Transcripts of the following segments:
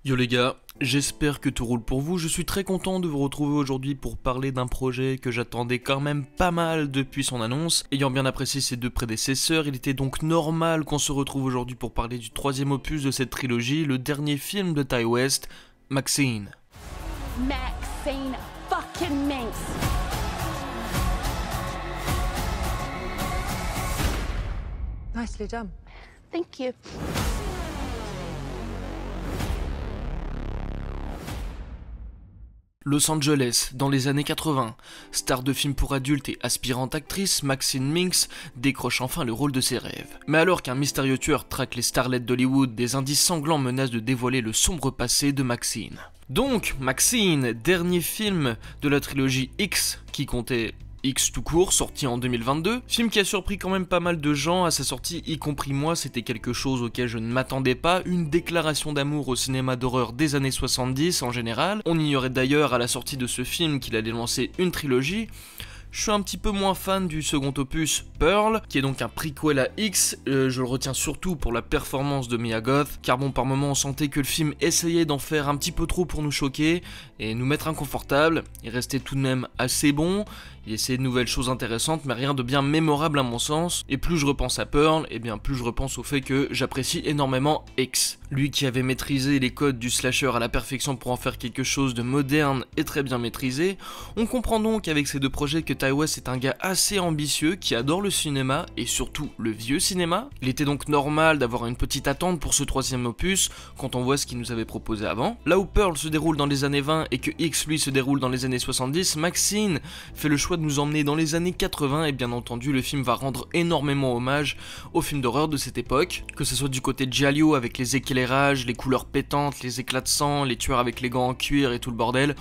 Yo les gars, j'espère que tout roule pour vous, je suis très content de vous retrouver aujourd'hui pour parler d'un projet que j'attendais quand même pas mal depuis son annonce. Ayant bien apprécié ses deux prédécesseurs, il était donc normal qu'on se retrouve aujourd'hui pour parler du troisième opus de cette trilogie, le dernier film de Ti West, Maxine. Maxine fucking Minx. Nicely done. Thank you. Los Angeles, dans les années 80. Star de film pour adultes et aspirante actrice, Maxine Minx décroche enfin le rôle de ses rêves. Mais alors qu'un mystérieux tueur traque les starlets d'Hollywood, des indices sanglants menacent de dévoiler le sombre passé de Maxine. Donc, Maxine, dernier film de la trilogie X, qui comptait X tout court, sorti en 2022, film qui a surpris quand même pas mal de gens à sa sortie, y compris moi. C'était quelque chose auquel je ne m'attendais pas, une déclaration d'amour au cinéma d'horreur des années 70 en général. On ignorait d'ailleurs à la sortie de ce film qu'il allait lancer une trilogie. Je suis un petit peu moins fan du second opus, Pearl, qui est donc un prequel à X. Je le retiens surtout pour la performance de Mia Goth, car bon, par moments on sentait que le film essayait d'en faire un petit peu trop pour nous choquer et nous mettre inconfortables. Il restait tout de même assez bon, il essayait de nouvelles choses intéressantes, mais rien de bien mémorable à mon sens. Et plus je repense à Pearl, et bien plus je repense au fait que j'apprécie énormément X. Lui qui avait maîtrisé les codes du slasher à la perfection pour en faire quelque chose de moderne et très bien maîtrisé. On comprend donc avec ces deux projets que Ti West est un gars assez ambitieux qui adore le cinéma et surtout le vieux cinéma. Il était donc normal d'avoir une petite attente pour ce troisième opus quand on voit ce qu'il nous avait proposé avant. Là où Pearl se déroule dans les années 20 et que X lui se déroule dans les années 70, Maxine fait le choix de nous emmener dans les années 80 et bien entendu le film va rendre énormément hommage aux films d'horreur de cette époque, que ce soit du côté de Giallo avec les éclairages, les couleurs pétantes, les éclats de sang, les tueurs avec les gants en cuir et tout le bordel.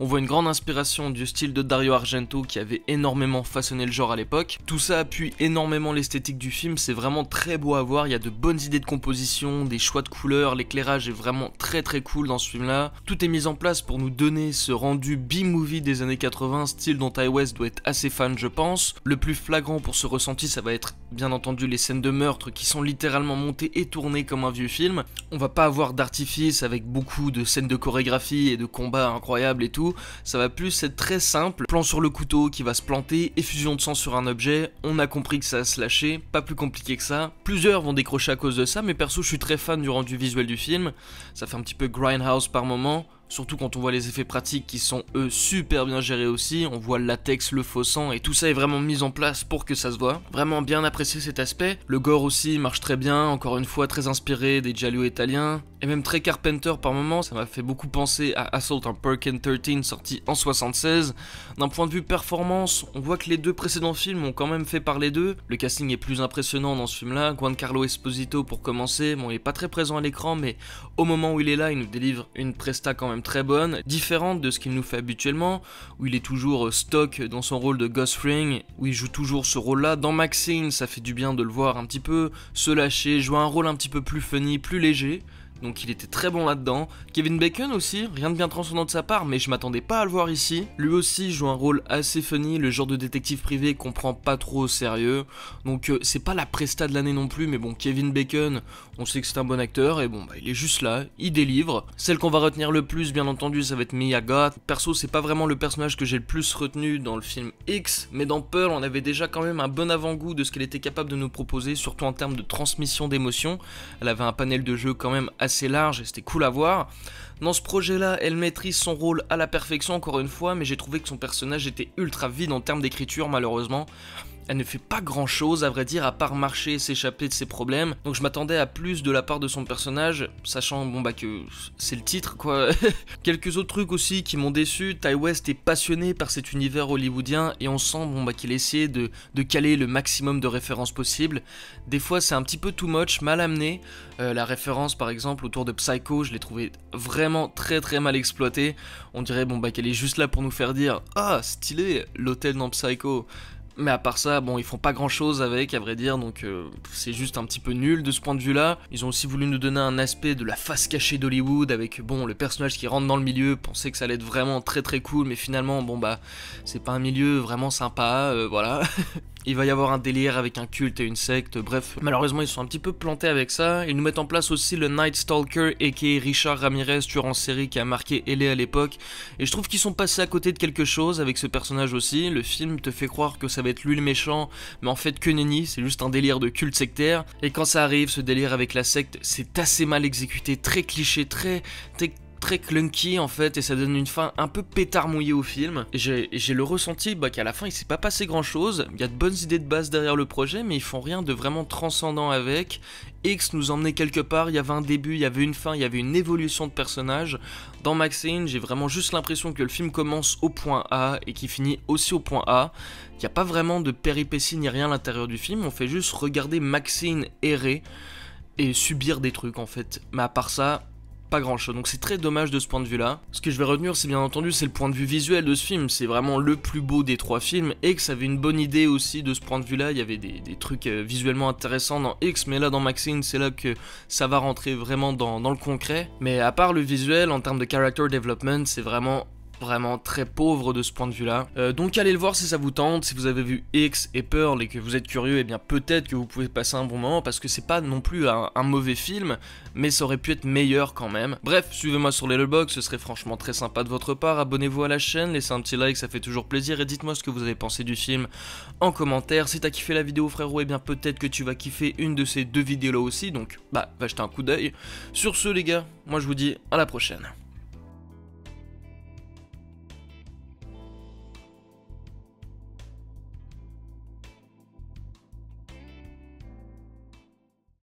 On voit une grande inspiration du style de Dario Argento qui avait énormément façonné le genre à l'époque. Tout ça appuie énormément l'esthétique du film, c'est vraiment très beau à voir, il y a de bonnes idées de composition, des choix de couleurs, l'éclairage est vraiment très cool dans ce film là. Tout est mis en place pour nous donner ce rendu B-movie des années 80, style dont Ti West doit être assez fan je pense. Le plus flagrant pour ce ressenti ça va être bien entendu les scènes de meurtre qui sont littéralement montées et tournées comme un vieux film. On va pas avoir d'artifice avec beaucoup de scènes de chorégraphie et de combats incroyables et tout, ça va plus être très simple, plan sur le couteau qui va se planter, effusion de sang sur un objet, on a compris que ça va se lâcher, pas plus compliqué que ça. Plusieurs vont décrocher à cause de ça, mais perso je suis très fan du rendu visuel du film, ça fait un petit peu grindhouse par moment. Surtout quand on voit les effets pratiques qui sont eux super bien gérés aussi, on voit le latex, le faux sang et tout ça est vraiment mis en place pour que ça se voit. Vraiment bien apprécié cet aspect. Le gore aussi marche très bien, encore une fois très inspiré des giallo italiens. Et même très Carpenter par moments, ça m'a fait beaucoup penser à Assault on Park 13 sorti en 76. D'un point de vue performance, on voit que les deux précédents films ont quand même fait parler d'eux. Le casting est plus impressionnant dans ce film là, Giancarlo Esposito pour commencer, bon il est pas très présent à l'écran mais au moment où il est là il nous délivre une presta quand même très bonne, différente de ce qu'il nous fait habituellement, où il est toujours stock dans son rôle de Gus Fring, où il joue toujours ce rôle-là. Dans Maxine, ça fait du bien de le voir un petit peu se lâcher, jouer un rôle un petit peu plus funny, plus léger. Donc il était très bon là-dedans. Kevin Bacon aussi, rien de bien transcendant de sa part, mais je m'attendais pas à le voir ici. Lui aussi joue un rôle assez funny, le genre de détective privé qu'on prend pas trop au sérieux. Donc c'est pas la presta de l'année non plus, mais bon, Kevin Bacon, on sait que c'est un bon acteur, et bon, bah il est juste là, il délivre. Celle qu'on va retenir le plus, bien entendu, ça va être Mia Goth. Perso, c'est pas vraiment le personnage que j'ai le plus retenu dans le film X, mais dans Pearl, on avait déjà quand même un bon avant-goût de ce qu'elle était capable de nous proposer, surtout en termes de transmission d'émotions. Elle avait un panel de jeu quand même assez large et c'était cool à voir. Dans ce projet-là, elle maîtrise son rôle à la perfection encore une fois, mais j'ai trouvé que son personnage était ultra vide en termes d'écriture malheureusement. Elle ne fait pas grand chose à vrai dire à part marcher et s'échapper de ses problèmes, donc je m'attendais à plus de la part de son personnage, sachant bon bah que c'est le titre quoi. Quelques autres trucs aussi qui m'ont déçu. Ti West est passionné par cet univers hollywoodien et on sent bon bah qu'il essayait de caler le maximum de références possibles. Des fois c'est un petit peu too much, mal amené. La référence par exemple autour de Psycho, je l'ai trouvé vraiment très mal exploitée. On dirait bon bah qu'elle est juste là pour nous faire dire ah stylé l'hôtel dans Psycho. Mais à part ça, bon, ils font pas grand chose avec, à vrai dire, donc c'est juste un petit peu nul de ce point de vue-là. Ils ont aussi voulu nous donner un aspect de la face cachée d'Hollywood avec, bon, le personnage qui rentre dans le milieu, pensait que ça allait être vraiment très cool, mais finalement, bon bah, c'est pas un milieu vraiment sympa, voilà. il va y avoir un délire avec un culte et une secte, bref, malheureusement ils sont un petit peu plantés avec ça. Ils nous mettent en place aussi le Night Stalker aka Richard Ramirez, tueur en série qui a marqué LA à l'époque, et je trouve qu'ils sont passés à côté de quelque chose avec ce personnage aussi. Le film te fait croire que ça va être lui le méchant, mais en fait que nenni, c'est juste un délire de culte sectaire, et quand ça arrive, ce délire avec la secte, c'est assez mal exécuté, très cliché, très clunky en fait, et ça donne une fin un peu pétard mouillé au film. Et j'ai le ressenti qu'à la fin il s'est pas passé grand chose, il y a de bonnes idées de base derrière le projet, mais ils font rien de vraiment transcendant avec. X nous emmenait quelque part, il y avait un début, il y avait une fin, il y avait une évolution de personnage. Dans Maxine, j'ai vraiment juste l'impression que le film commence au point A et qu'il finit aussi au point A. Il n'y a pas vraiment de péripéties ni rien à l'intérieur du film, on fait juste regarder Maxine errer et subir des trucs en fait. Mais à part ça, pas grand chose, donc c'est très dommage de ce point de vue là. Ce que je vais retenir, c'est bien entendu, c'est le point de vue visuel de ce film, c'est vraiment le plus beau des 3 films. X avait une bonne idée aussi de ce point de vue là, il y avait des trucs visuellement intéressants dans X, mais là dans Maxine c'est là que ça va rentrer vraiment dans le concret. Mais à part le visuel, en termes de character development, c'est vraiment très pauvre de ce point de vue là. Donc allez le voir si ça vous tente. Si vous avez vu X et Pearl et que vous êtes curieux, et bien peut-être que vous pouvez passer un bon moment, parce que c'est pas non plus un mauvais film, mais ça aurait pu être meilleur quand même. Bref, suivez-moi sur Letterboxd, ce serait franchement très sympa de votre part. Abonnez-vous à la chaîne, laissez un petit like, ça fait toujours plaisir, et dites-moi ce que vous avez pensé du film en commentaire. Si t'as kiffé la vidéo frérot, et bien peut-être que tu vas kiffer une de ces 2 vidéos là aussi, donc va jeter un coup d'œil. Sur ce les gars, moi je vous dis à la prochaine.